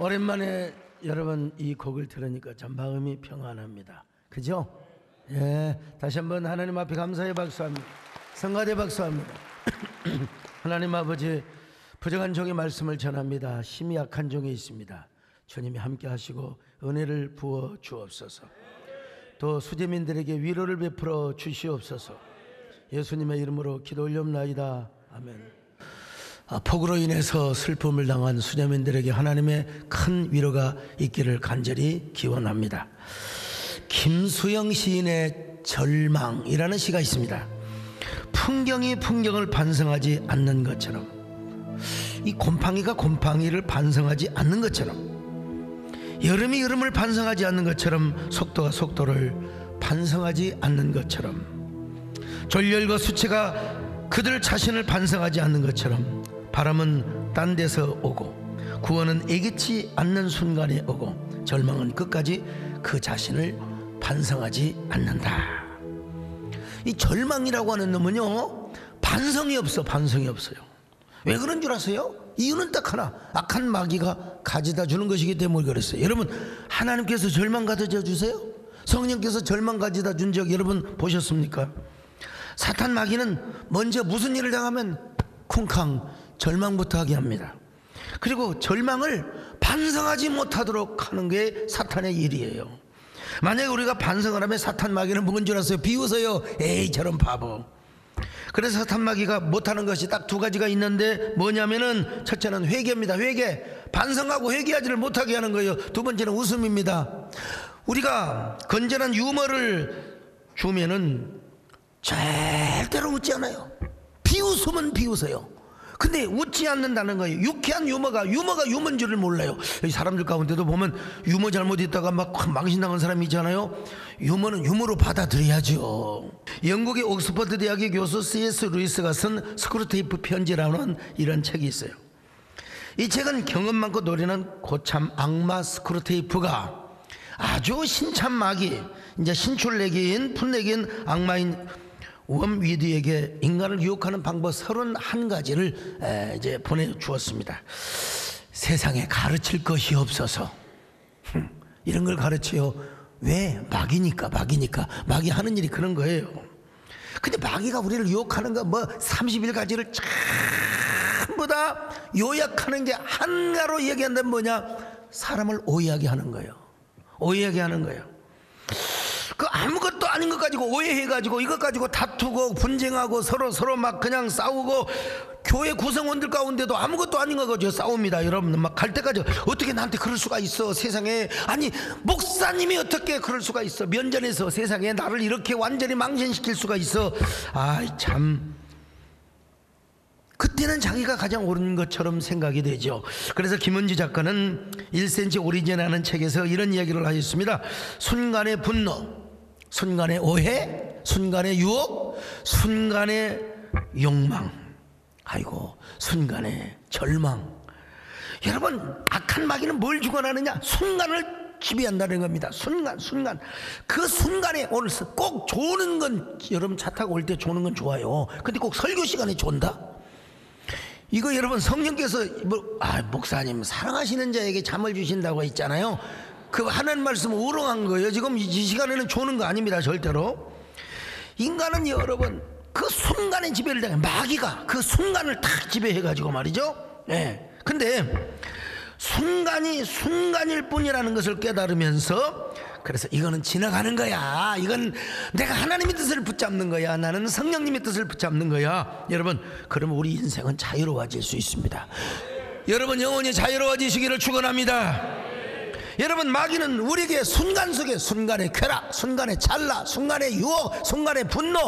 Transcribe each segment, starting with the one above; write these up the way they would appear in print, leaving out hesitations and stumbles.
오랜만에 여러분 이 곡을 들으니까 참 마음이 평안합니다. 그죠? 예, 다시 한번 하나님 앞에 감사의 박수합니다. 성가대 박수합니다. 하나님 아버지, 부정한 종의 말씀을 전합니다. 힘이 약한 종이 있습니다. 주님이 함께 하시고 은혜를 부어 주옵소서. 또 수재민들에게 위로를 베풀어 주시옵소서. 예수님의 이름으로 기도 올려옵나이다. 아멘. 폭우로 인해서 슬픔을 당한 수재민들에게 하나님의 큰 위로가 있기를 간절히 기원합니다. 김수영 시인의 절망이라는 시가 있습니다. 풍경이 풍경을 반성하지 않는 것처럼, 이 곰팡이가 곰팡이를 반성하지 않는 것처럼, 여름이 여름을 반성하지 않는 것처럼, 속도가 속도를 반성하지 않는 것처럼, 졸렬과 수채가 그들 자신을 반성하지 않는 것처럼, 바람은 딴 데서 오고 구원은 예기치 않는 순간에 오고 절망은 끝까지 그 자신을 반성하지 않는다. 이 절망이라고 하는 놈은요, 반성이 없어. 반성이 없어요. 왜 그런 줄 아세요? 이유는 딱 하나, 악한 마귀가 가져다 주는 것이기 때문에 그랬어요. 여러분, 하나님께서 절망 가져다 주세요? 성령께서 절망 가져다 준 적 여러분 보셨습니까? 사탄 마귀는 먼저 무슨 일을 당하면 쿵쾅 절망부터 하게 합니다. 그리고 절망을 반성하지 못하도록 하는 게 사탄의 일이에요. 만약에 우리가 반성을 하면 사탄 마귀는 뭔 줄 아세요? 비웃어요. 에이, 저런 바보. 그래서 사탄 마귀가 못하는 것이 딱 두 가지가 있는데 뭐냐면은, 첫째는 회개입니다. 회개. 반성하고 회개하지를 못하게 하는 거예요. 두 번째는 웃음입니다. 우리가 건전한 유머를 주면은 절대로 웃지 않아요. 비웃으면 비웃어요. 근데 웃지 않는다는 거예요. 유쾌한 유머가 유머인 줄을 몰라요. 사람들 가운데도 보면 유머 잘못했다가 막 망신당한 사람이 있잖아요. 유머는 유머로 받아들여야죠. 영국의 옥스퍼드 대학의 교수 C.S. 루이스가 쓴 스크루테이프 편지라는 이런 책이 있어요. 이 책은 경험 많고 노련한 고참 악마 스크루테이프가 아주 신참 마귀, 이제 신출내기인 풋내기인 악마인 웜위드에게 인간을 유혹하는 방법 31가지를 이제 보내주었습니다. 세상에 가르칠 것이 없어서 이런 걸 가르쳐요. 왜? 마귀니까. 마귀 하는 일이 그런 거예요. 근데 마귀가 우리를 유혹하는 거 뭐 31가지를 전부 다 요약하는 게 한가로 얘기한다면 뭐냐? 사람을 오해하게 하는 거예요. 오해하게 하는 거예요. 그 아무것도 아닌 것 가지고 오해해가지고 이것 가지고 다투고 분쟁하고 서로 막 그냥 싸우고, 교회 구성원들 가운데도 아무것도 아닌 거 가지고 싸웁니다. 여러분, 막 갈 때까지 어떻게 나한테 그럴 수가 있어, 세상에. 아니, 목사님이 어떻게 그럴 수가 있어, 면전에서 세상에 나를 이렇게 완전히 망신시킬 수가 있어. 아이 참, 그때는 자기가 가장 옳은 것처럼 생각이 되죠. 그래서 김은지 작가는 1cm 오리진이라는 책에서 이런 이야기를 하셨습니다. 순간의 분노, 순간의 오해, 순간의 유혹, 순간의 욕망, 아이고 순간의 절망. 여러분, 악한 마귀는 뭘 주관하느냐? 순간을 지배한다는 겁니다. 순간. 그 순간에 오늘 꼭 조는 건, 여러분 차 타고 올 때 조는 건 좋아요. 근데 꼭 설교 시간에 존다? 이거 여러분, 성령께서 목사님 사랑하시는 자에게 잠을 주신다고 했잖아요. 그 하나님 말씀은 우롱한 거예요. 지금 이 시간에는 조는 거 아닙니다. 절대로. 인간은 여러분 그 순간에 지배를 당해. 마귀가 그 순간을 딱 지배해가지고 말이죠. 네. 근데 순간이 순간일 뿐이라는 것을 깨달으면서, 그래서 이거는 지나가는 거야. 이건 내가 하나님의 뜻을 붙잡는 거야. 나는 성령님의 뜻을 붙잡는 거야. 여러분, 그러면 우리 인생은 자유로워질 수 있습니다. 여러분, 영원히 자유로워지시기를 축원합니다. 여러분, 마귀는 우리에게 순간 속에 순간의 쾌락, 순간의 찰나, 순간의 유혹, 순간의 분노,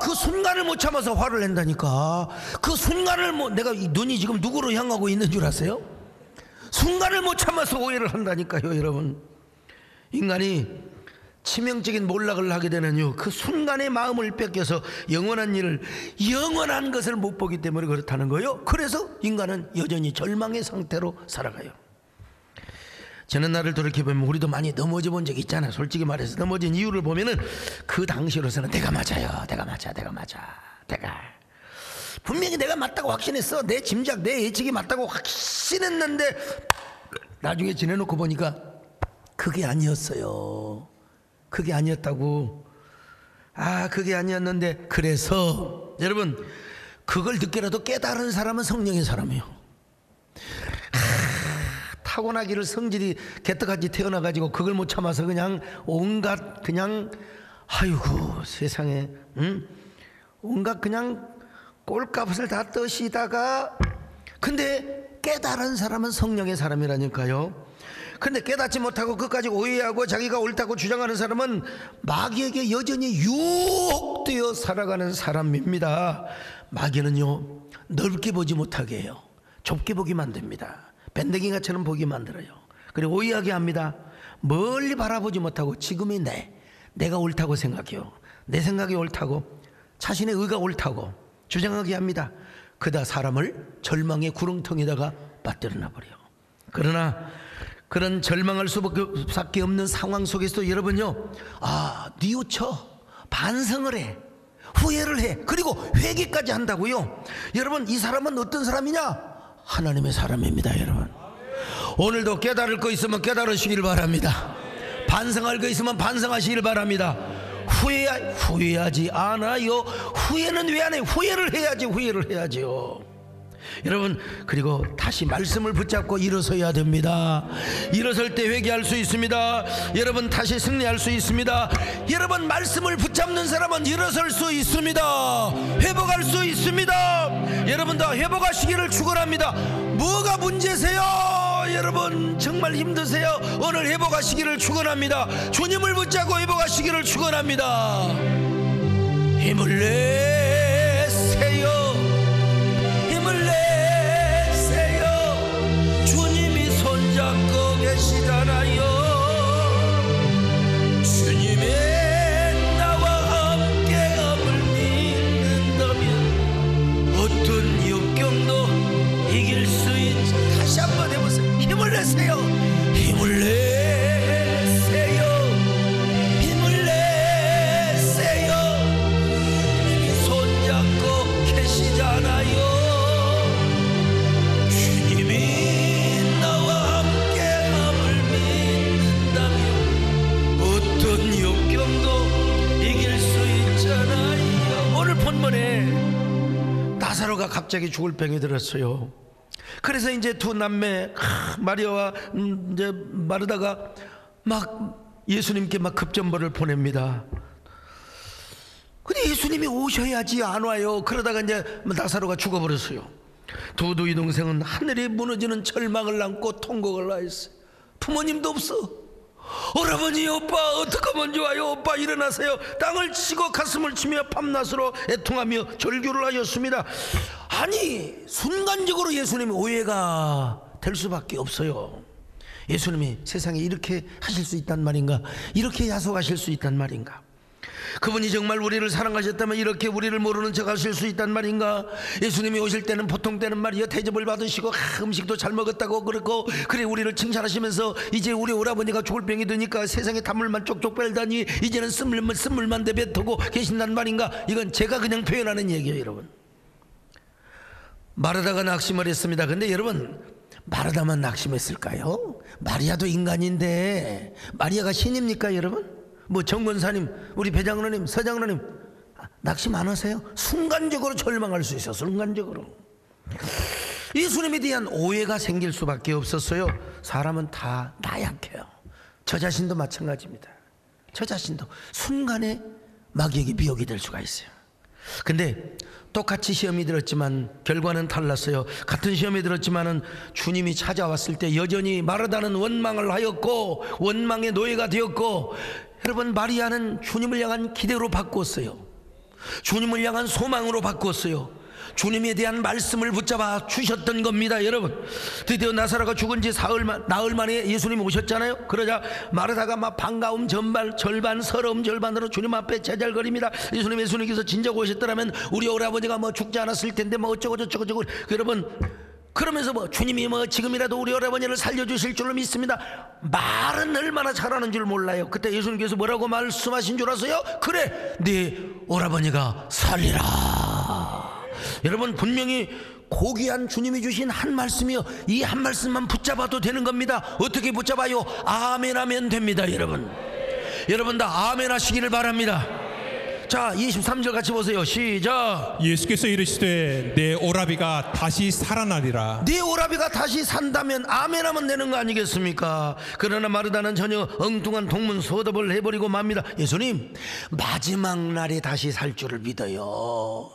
그 순간을 못 참아서 화를 낸다니까. 그 순간을 내가 이 눈이 지금 누구로 향하고 있는 줄 아세요? 순간을 못 참아서 오해를 한다니까요. 여러분, 인간이 치명적인 몰락을 하게 되는 이유, 그 순간의 마음을 뺏겨서 영원한 것을 못 보기 때문에 그렇다는 거예요. 그래서 인간은 여전히 절망의 상태로 살아가요. 지난 날을 돌이켜보면 우리도 많이 넘어져 본 적이 있잖아요. 솔직히 말해서 넘어진 이유를 보면은 그 당시로서는 내가 맞아요. 내가 분명히 내가 맞다고 확신했어. 내 짐작, 내 예측이 맞다고 확신했는데 나중에 지내놓고 보니까 그게 아니었어요. 그게 아니었다고. 그게 아니었는데, 그래서 여러분, 그걸 늦게라도 깨달은 사람은 성령의 사람이에요. 타고나기를 성질이 개떡같이 태어나가지고 그걸 못 참아서 그냥 온갖 그냥 아이고 세상에 온갖 그냥 꼴값을 다 떠시다가, 근데 깨달은 사람은 성령의 사람이라니까요. 근데 깨닫지 못하고 끝까지 오해하고 자기가 옳다고 주장하는 사람은 마귀에게 여전히 유혹되어 살아가는 사람입니다. 마귀는요, 넓게 보지 못하게 해요. 좁게 보게 만듭니다. 밴댕이가처럼 보게 만들어요. 그리고 오해하게 합니다. 멀리 바라보지 못하고 지금의 내가 옳다고 생각해요. 내 생각이 옳다고, 자신의 의가 옳다고 주장하게 합니다. 그다 사람을 절망의 구렁텅이다가 빠뜨려 버려요. 그러나 그런 절망할 수밖에 없는 상황 속에서도 여러분요, 뉘우쳐 반성을 해, 후회를 해, 그리고 회개까지 한다고요. 여러분, 이 사람은 어떤 사람이냐? 하나님의 사람입니다. 여러분, 오늘도 깨달을 거 있으면 깨달으시길 바랍니다. 반성할 거 있으면 반성하시길 바랍니다. 후회하지 않아요. 후회는 왜 안 해요? 후회를 해야지요. 여러분, 그리고 다시 말씀을 붙잡고 일어서야 됩니다. 일어설 때 회개할 수 있습니다. 여러분, 다시 승리할 수 있습니다. 여러분, 말씀을 붙잡는 사람은 일어설 수 있습니다. 회복할 수 있습니다. 여러분 다 회복하시기를 축원합니다. 뭐가 문제세요? 여러분 정말 힘드세요? 오늘 회복하시기를 축원합니다. 주님을 붙잡고 회복하시기를 축원합니다. 힘을 내세요. 힘을 내세요. 주님이 손잡고 계시잖아요. 주님의 나와 함께함을 믿는다면 어떤 역경도 이길 수 있지. 다시 한번 해보세요. 힘을 내세요. 힘을 내세요. 힘을 내세요. 주님이 손잡고 계시잖아요. 주님이 나와 함께함을 믿는다면 어떤 역경도 이길 수 있잖아요. 오늘 본문에 나사로가 갑자기 죽을 병이 들었어요. 그래서 이제 두 남매 마리아와 이제 마르다가 막 예수님께 막 급전보를 보냅니다. 근데 예수님이 오셔야지 안 와요. 그러다가 이제 나사로가 죽어버렸어요. 두 동생은 하늘이 무너지는 절망을 안고 통곡을 하였어요. 부모님도 없어. 오라버니, 오빠 어떡하면 좋아요. 오빠 일어나세요. 땅을 치고 가슴을 치며 밤낮으로 애통하며 절규를 하였습니다. 아니, 순간적으로 예수님이 오해가 될 수밖에 없어요. 예수님이 세상에 이렇게 하실 수 있단 말인가? 이렇게 야속하실 수 있단 말인가? 그분이 정말 우리를 사랑하셨다면 이렇게 우리를 모르는 척 하실 수 있단 말인가? 예수님이 오실 때는 보통 때는 말이요, 대접을 받으시고 음식도 잘 먹었다고 그랬고, 그래 우리를 칭찬하시면서 이제 우리 오라버니가 죽을 병이 드니까 세상에 단물만 쪽쪽 빨다니 이제는 쓴물만 내뱉고 계신단 말인가? 이건 제가 그냥 표현하는 얘기예요. 여러분, 마르다가 낙심을 했습니다. 근데 여러분, 마르다만 낙심했을까요? 마리아도 인간인데 마리아가 신입니까 여러분? 뭐 정권사님, 우리 배장로님, 서장로님 낙심 안 하세요? 순간적으로 절망할 수 있어요. 순간적으로 예수님에 대한 오해가 생길 수밖에 없었어요. 사람은 다 나약해요. 저 자신도 마찬가지입니다. 저 자신도 순간에 마귀에게 미혹이 될 수가 있어요. 근데 똑같이 시험이 들었지만 결과는 달랐어요. 같은 시험이 들었지만은 주님이 찾아왔을 때 여전히 마르다는 원망을 하였고 원망의 노예가 되었고, 여러분 마리아는 주님을 향한 기대로 바꿨어요. 주님을 향한 소망으로 바꿨어요. 주님에 대한 말씀을 붙잡아 주셨던 겁니다. 여러분, 드디어 나사로가 죽은 지 나흘 만에 예수님이 오셨잖아요. 그러자 마르다가 막 반가움 절반 서러움 절반으로 주님 앞에 제잘거립니다. 예수님께서 진작 오셨더라면 우리 오라버니가 뭐 죽지 않았을 텐데 뭐 어쩌고 저쩌고. 여러분, 그러면서 뭐 주님이 뭐 지금이라도 우리 오라버니를 살려주실 줄로 믿습니다. 말은 얼마나 잘하는 줄 몰라요. 그때 예수님께서 뭐라고 말씀하신 줄 아세요? 그래, 네 오라버니가 살리라. 여러분, 분명히 고귀한 주님이 주신 한 말씀이요, 이 한 말씀만 붙잡아도 되는 겁니다. 어떻게 붙잡아요? 아멘 하면 됩니다. 여러분 다 아멘 하시기를 바랍니다. 자, 23절 같이 보세요. 시작. 예수께서 이르시되 내 오라비가 다시 살아나리라. 네 오라비가 다시 산다면 아멘 하면 되는 거 아니겠습니까? 그러나 마르다는 전혀 엉뚱한 동문서답을 해버리고 맙니다. 예수님, 마지막 날에 다시 살 줄을 믿어요.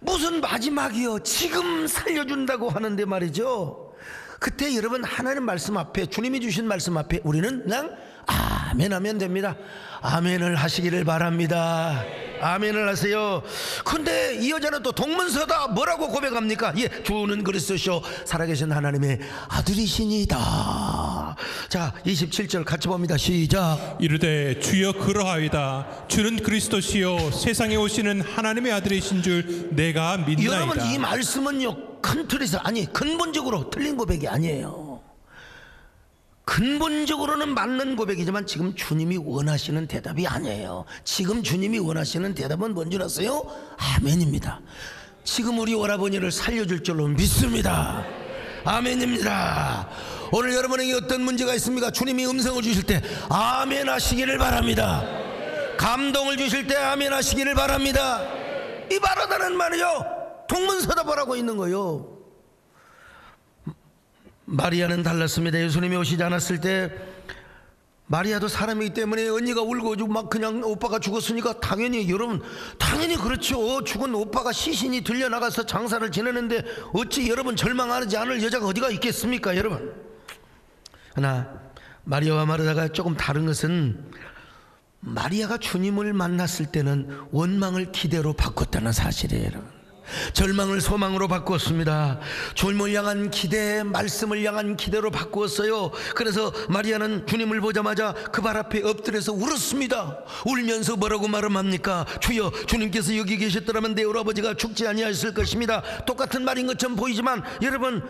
무슨 마지막이요? 지금 살려준다고 하는데 말이죠. 그때 여러분, 하나님 말씀 앞에, 주님이 주신 말씀 앞에 우리는 그냥 아멘 하면 됩니다. 아멘을 하시기를 바랍니다. 아멘을 하세요. 근데 이 여자는 또 동문서다 뭐라고 고백합니까? 예, 주는 그리스도시요 살아계신 하나님의 아들이시니다. 자, 27절 같이 봅니다. 시작. 이르되 주여 그러하이다. 주는 그리스도시요 세상에 오시는 하나님의 아들이신 줄 내가 믿나이다. 여러분, 이 말씀은요, 큰 틀에서, 아니 근본적으로 틀린 고백이 아니에요. 근본적으로는 맞는 고백이지만 지금 주님이 원하시는 대답이 아니에요. 지금 주님이 원하시는 대답은 뭔 줄 아세요? 아멘입니다. 지금 우리 오라버니를 살려줄 줄로 믿습니다. 아멘입니다. 오늘 여러분에게 어떤 문제가 있습니까? 주님이 음성을 주실 때 아멘 하시기를 바랍니다. 감동을 주실 때 아멘 하시기를 바랍니다. 이 바라다는 말이요, 동문서답을 하고 있는 거예요. 마리아는 달랐습니다. 예수님이 오시지 않았을 때 마리아도 사람이기 때문에 언니가 울고 막 그냥 오빠가 죽었으니까 당연히, 여러분, 당연히 그렇죠. 죽은 오빠가 시신이 들려나가서 장사를 지내는데 어찌 여러분 절망하지 않을 여자가 어디가 있겠습니까, 여러분? 그러나 마리아와 마르다가 조금 다른 것은, 마리아가 주님을 만났을 때는 원망을 기대로 바꿨다는 사실이에요. 여러분, 절망을 소망으로 바꾸었습니다. 주님을 향한 기대, 말씀을 향한 기대로 바꾸었어요. 그래서 마리아는 주님을 보자마자 그 발 앞에 엎드려서 울었습니다. 울면서 뭐라고 말합니까? 주여, 주님께서 여기 계셨더라면 내 오라버지가 죽지 아니하였을 것입니다. 똑같은 말인 것처럼 보이지만 여러분,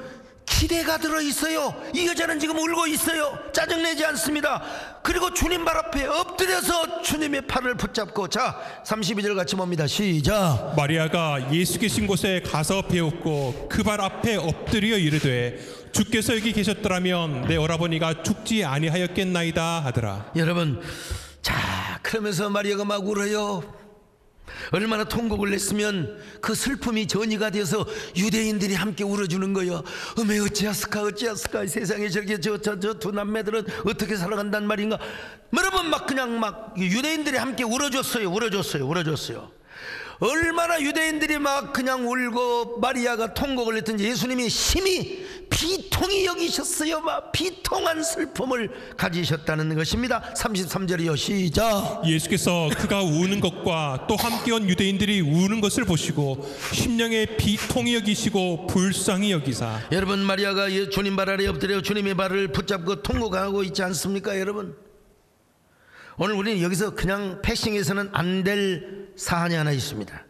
기대가 들어있어요. 이 여자는 지금 울고 있어요. 짜증내지 않습니다. 그리고 주님 발 앞에 엎드려서 주님의 팔을 붙잡고, 자, 32절 같이 봅니다. 시작. 마리아가 예수 계신 곳에 가서 배웠고 그 발 앞에 엎드려 이르되 주께서 여기 계셨더라면 내 오라버니가 죽지 아니하였겠나이다 하더라. 여러분, 자, 그러면서 마리아가 막 울어요. 얼마나 통곡을 냈으면 그 슬픔이 전이가 되어서 유대인들이 함께 울어주는 거예요. 어메 어찌하스까 세상에 저렇게 저 두 남매들은 어떻게 살아간단 말인가. 여러분, 막 그냥 막 유대인들이 함께 울어줬어요. 얼마나 유대인들이 막 그냥 울고 마리아가 통곡을 했든지 예수님이 심히 비통히 여기셨어요. 막 비통한 슬픔을 가지셨다는 것입니다. 33절이요. 시작. 예수께서 그가 우는 것과 또 함께 온 유대인들이 우는 것을 보시고 심령에 비통히 여기시고 불쌍히 여기사. 여러분, 마리아가 주님 발 아래 엎드려 주님의 발을 붙잡고 통곡하고 있지 않습니까? 여러분, 오늘 우리는 여기서 그냥 패싱해서는 안 될 사안이 하나 있습니다.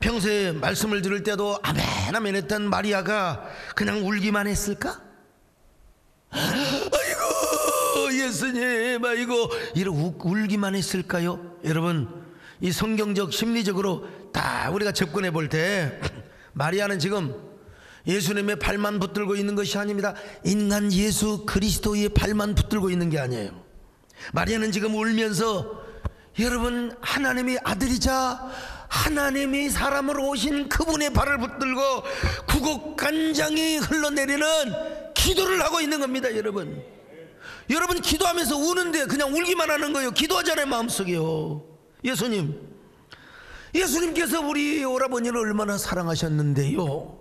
평소에 말씀을 들을 때도 아멘 아멘 했던 마리아가 그냥 울기만 했을까? 아이고 예수님, 아이고, 이러고 울기만 했을까요? 여러분, 이 성경적 심리적으로 다 우리가 접근해 볼 때 마리아는 지금 예수님의 발만 붙들고 있는 것이 아닙니다. 인간 예수 그리스도의 발만 붙들고 있는 게 아니에요. 마리아는 지금 울면서, 여러분, 하나님의 아들이자 하나님이 사람으로 오신 그분의 발을 붙들고 구곡간장이 흘러내리는 기도를 하고 있는 겁니다. 여러분, 기도하면서 우는데 그냥 울기만 하는 거예요. 기도하잖아요, 마음속에요. 예수님께서 우리 오라버니를 얼마나 사랑하셨는데요,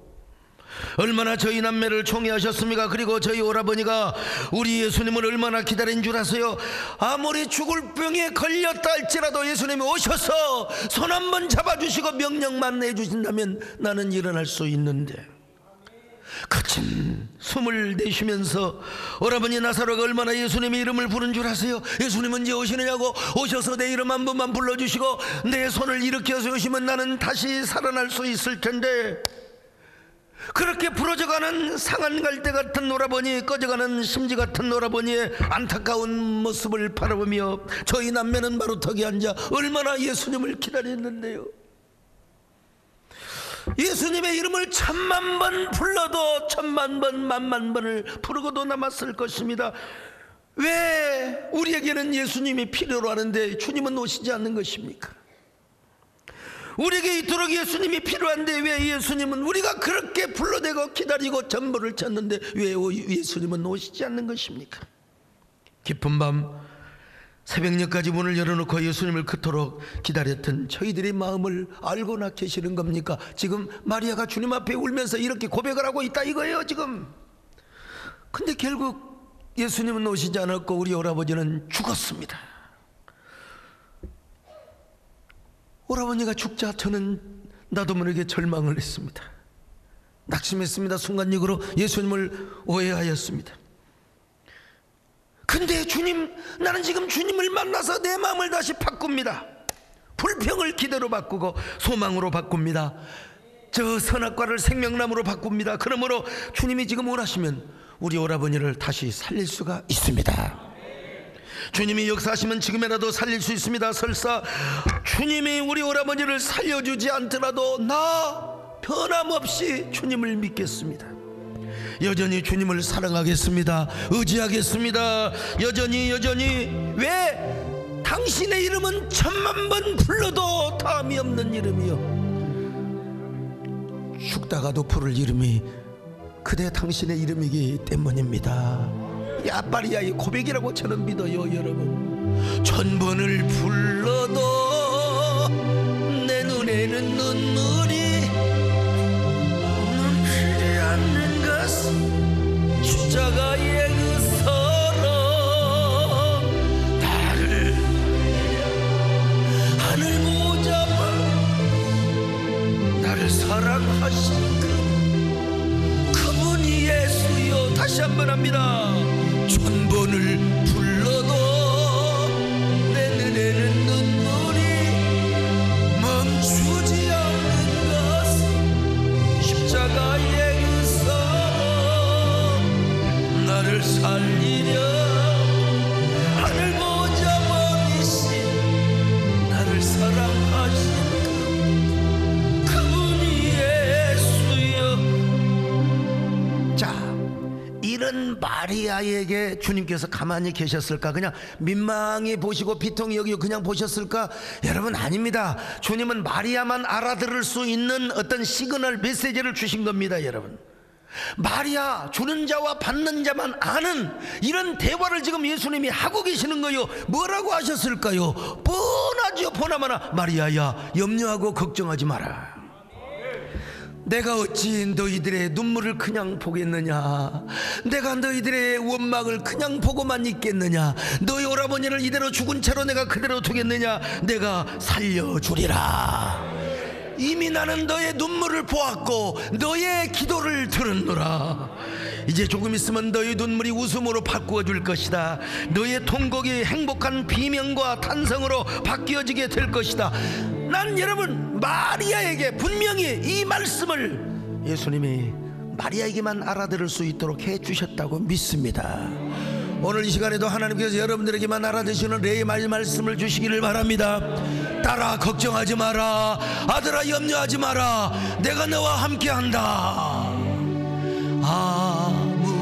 얼마나 저희 남매를 총애하셨습니까? 그리고 저희 오라버니가 우리 예수님을 얼마나 기다린 줄 아세요? 아무리 죽을 병에 걸렸다 할지라도 예수님이 오셔서 손 한번 잡아주시고 명령만 해주신다면 나는 일어날 수 있는데, 거친 숨을 내쉬면서 오라버니 나사로가 얼마나 예수님의 이름을 부른 줄 아세요? 예수님 언제 오시느냐고, 오셔서 내 이름 한 번만 불러주시고 내 손을 일으켜서 오시면 나는 다시 살아날 수 있을 텐데, 그렇게 부러져가는 상한 갈대 같은 오라버니, 꺼져가는 심지 같은 오라버니의 안타까운 모습을 바라보며 저희 남매는 마루턱에 앉아 얼마나 예수님을 기다렸는데요. 예수님의 이름을 1000만 번 불러도 1000만 번, 10,000,000번을 부르고도 남았을 것입니다. 왜 우리에게는 예수님이 필요로 하는데 주님은 오시지 않는 것입니까? 우리에게 이토록 예수님이 필요한데 왜 예수님은, 우리가 그렇게 불러대고 기다리고 전부를 쳤는데 왜 예수님은 오시지 않는 것입니까? 깊은 밤 새벽녘까지 문을 열어놓고 예수님을 그토록 기다렸던 저희들의 마음을 알고나 계시는 겁니까? 지금 마리아가 주님 앞에 울면서 이렇게 고백을 하고 있다 이거예요 지금. 근데 결국 예수님은 오시지 않았고 우리 오라버지는 죽었습니다. 오라버니가 죽자 저는 나도 모르게 절망을 했습니다. 낙심했습니다. 순간적으로 예수님을 오해하였습니다. 근데 주님, 나는 지금 주님을 만나서 내 마음을 다시 바꿉니다. 불평을 기대로 바꾸고 소망으로 바꿉니다. 저 선악과를 생명나무로 바꿉니다. 그러므로 주님이 지금 원하시면 우리 오라버니를 다시 살릴 수가 있습니다. 주님이 역사하시면 지금이라도 살릴 수 있습니다. 설사 주님이 우리 오라버니를 살려주지 않더라도 나 변함없이 주님을 믿겠습니다. 여전히 주님을 사랑하겠습니다. 의지하겠습니다. 여전히 왜? 당신의 이름은 1000만 번 불러도 다음이 없는 이름이요, 죽다가도 부를 이름이 그대 당신의 이름이기 때문입니다. 야빠리야의 고백이라고 저는 믿어요. 여러분, 1000번을 불러도 내 눈에는 눈물이 멈추지 않는 것은 십자가의 그 사랑, 나를 하늘 보자마 나를 사랑하신 그분이 예수요. 다시 한번 합니다. 1000번을 불러도 내 눈에는 눈물이 멈추지 않는 것은 십자가의 그 사랑, 나를 살리려 하늘 보자 버리신 나를 사랑하신 그분이 예수여. 자, 이런 마리아에게 주님께서 가만히 계셨을까? 그냥 민망히 보시고 비통히 여기고 그냥 보셨을까? 여러분, 아닙니다. 주님은 마리아만 알아들을 수 있는 어떤 시그널 메시지를 주신 겁니다. 여러분, 마리아, 주는 자와 받는 자만 아는 이런 대화를 지금 예수님이 하고 계시는 거요. 뭐라고 하셨을까요? 뻔하죠. 보나마나 마리아야, 염려하고 걱정하지 마라. 내가 어찌 너희들의 눈물을 그냥 보겠느냐? 내가 너희들의 원망을 그냥 보고만 있겠느냐? 너희 오라버니를 이대로 죽은 채로 내가 그대로 두겠느냐? 내가 살려주리라. 이미 나는 너의 눈물을 보았고 너의 기도를 들었노라. 이제 조금 있으면 너의 눈물이 웃음으로 바꾸어 줄 것이다. 너의 통곡이 행복한 비명과 탄성으로 바뀌어지게 될 것이다. 난 여러분, 마리아에게 분명히 이 말씀을 예수님이 마리아에게만 알아들을 수 있도록 해주셨다고 믿습니다. 오늘 이 시간에도 하나님께서 여러분들에게만 알아듣시는 레의 말씀을 주시기를 바랍니다. 딸아, 걱정하지 마라. 아들아, 염려하지 마라. 내가 너와 함께한다. 아무것도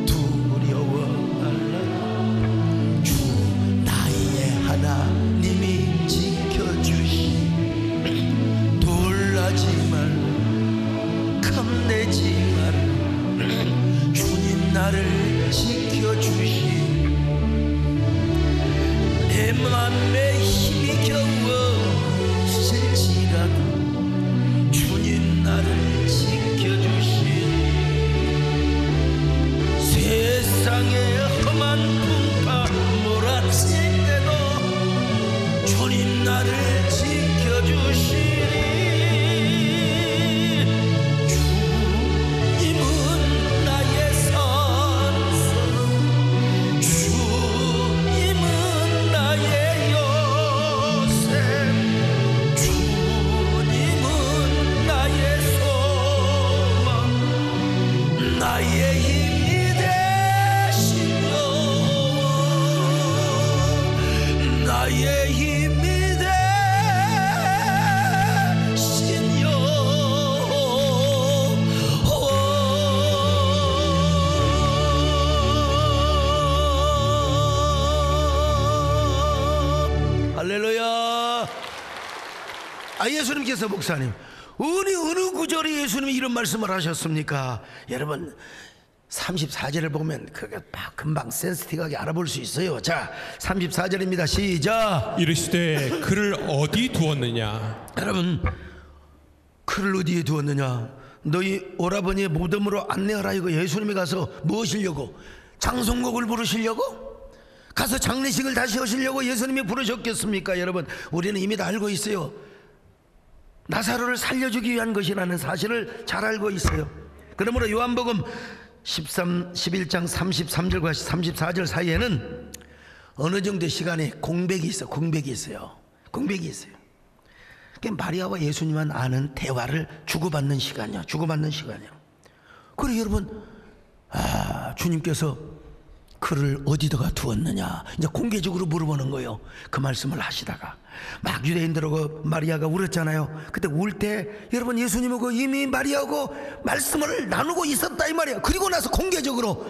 두려워 말라. 주 나의 하나님이 지켜주시. 놀라지 말, 겁내지 말. 주님 나를 지켜주시. 내 맘에 힘이 겨워질지라도 주님 나를 지켜주시. 세상에 험한 풍파 몰아칠 때도 주님 나를 지켜주시리. 나의 힘이 되신 예수님께서 목사님 어느 구절에 예수님이 이런 말씀을 하셨습니까? 여러분 34절을 보면 그게 막 금방 센스티브하게 알아볼 수 있어요. 자, 34절입니다. 시작. 이르시되 그를 어디 두었느냐? 여러분, 그를 어디에 두었느냐? 너희 오라버니의 무덤으로 안내하라. 이거 예수님이 가서 무엇이려고? 장송곡을 부르시려고? 가서 장례식을 다시 하시려고 예수님이 부르셨겠습니까? 여러분, 우리는 이미 다 알고 있어요. 나사로를 살려주기 위한 것이라는 사실을 잘 알고 있어요. 그러므로 요한복음 11장 33절과 34절 사이에는 어느 정도 시간에 공백이 있어요. 공백이 있어요. 마리아와 예수님만 아는 대화를 주고받는 시간이야. 그리고 여러분, 주님께서 그를 어디다가 두었느냐 이제 공개적으로 물어보는 거예요. 그 말씀을 하시다가 막 유대인들하고 마리아가 울었잖아요. 그때 울 때 여러분 예수님하고 이미 마리아하고 말씀을 나누고 있었다 이 말이야. 그리고 나서 공개적으로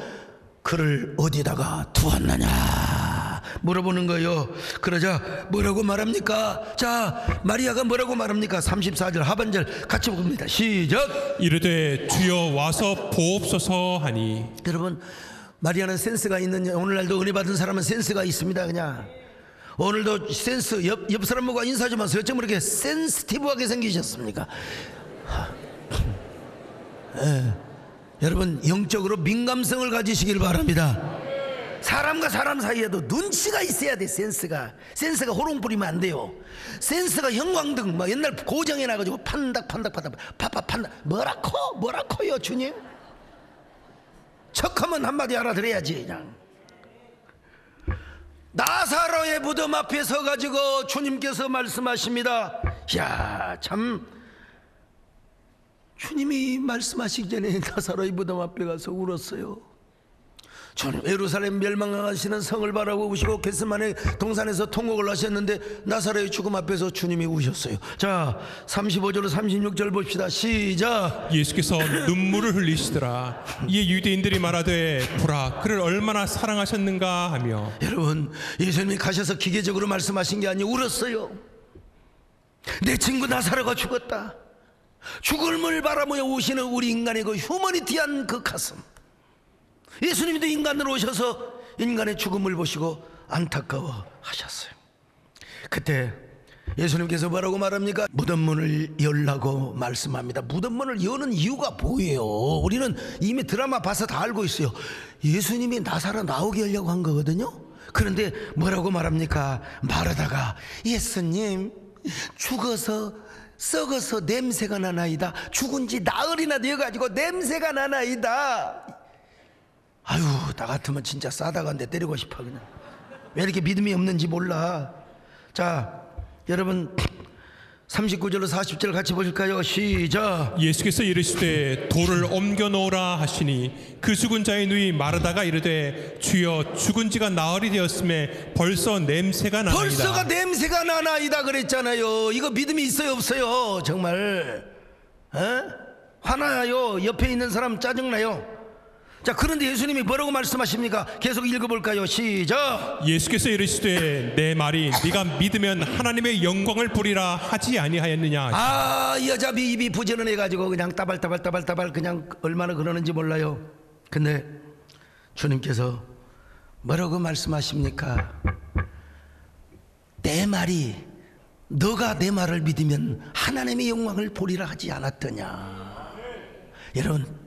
그를 어디다가 두었느냐 물어보는 거예요. 그러자 뭐라고 말합니까? 자, 마리아가 뭐라고 말합니까? 34절 하반절 같이 봅니다. 시작. 이르되 주여 와서 보옵소서 하니. 여러분, 마리아는 센스가 있는, 오늘날도 은혜 받은 사람은 센스가 있습니다. 그냥 오늘도 센스, 옆 사람과 인사 좀 하세요. 어쩜 그렇게 센스티브하게 생기셨습니까? 여러분, 영적으로 민감성을 가지시길 바랍니다. 사람과 사람 사이에도 눈치가 있어야 돼. 센스가 호롱 부리면 안 돼요. 센스가 형광등 막 옛날 고정해 놔가지고 판다 뭐라코요 주님? 척하면 한마디 알아들어야지. 그냥 나사로의 무덤 앞에 서가지고 주님께서 말씀하십니다. 야, 참 주님이 말씀하시기 전에 나사로의 무덤 앞에 가서 울었어요. 주님 예루살렘 멸망하시는 성을 바라보고 우시고 겟세마네 동산에서 통곡을 하셨는데 나사로의 죽음 앞에서 주님이 우셨어요. 자, 35절 36절 봅시다. 시작. 예수께서 눈물을 흘리시더라. 이에 유대인들이 말하되 보라 그를 얼마나 사랑하셨는가 하며. 여러분, 예수님이 가셔서 기계적으로 말씀하신 게 아니고 울었어요. 내 친구 나사로가 죽었다. 죽음을 바라보며 우시는 우리 인간의 그 휴머니티한 그 가슴. 예수님도 인간으로 오셔서 인간의 죽음을 보시고 안타까워 하셨어요. 그때 예수님께서 뭐라고 말합니까? 무덤문을 열라고 말씀합니다. 무덤문을 여는 이유가 뭐예요? 우리는 이미 드라마 봐서 다 알고 있어요. 예수님이 나사로 나오게 하려고 한 거거든요. 그런데 뭐라고 말합니까? 말하다가 예수님 죽어서 썩어서 냄새가 나나이다. 죽은 지 나흘이나 되어가지고 냄새가 나나이다. 아유, 나 같으면 진짜 싸다간데 때리고 싶어. 그냥 왜 이렇게 믿음이 없는지 몰라. 자, 여러분 39절로 40절 같이 보실까요? 시작. 예수께서 이르시되 돌을 옮겨 놓으라 하시니 그 죽은 자의 누이 마르다가 이르되 주여 죽은 지가 나흘이 되었음에 벌써 냄새가 나나이다. 벌써가 냄새가 나나이다 그랬잖아요. 이거 믿음이 있어요 없어요? 정말 화나요? 옆에 있는 사람 짜증나요? 자, 그런데 예수님이 뭐라고 말씀하십니까? 계속 읽어볼까요? 시작. 예수께서 이르시되 내 말이 네가 믿으면 하나님의 영광을 보리라 하지 아니하였느냐. 이 여자 입이 부지런해가지고 그냥 따발따발 그냥 얼마나 그러는지 몰라요. 근데 주님께서 뭐라고 말씀하십니까? 내 말이 너가 내 말을 믿으면 하나님의 영광을 보리라 하지 않았더냐. 여러분,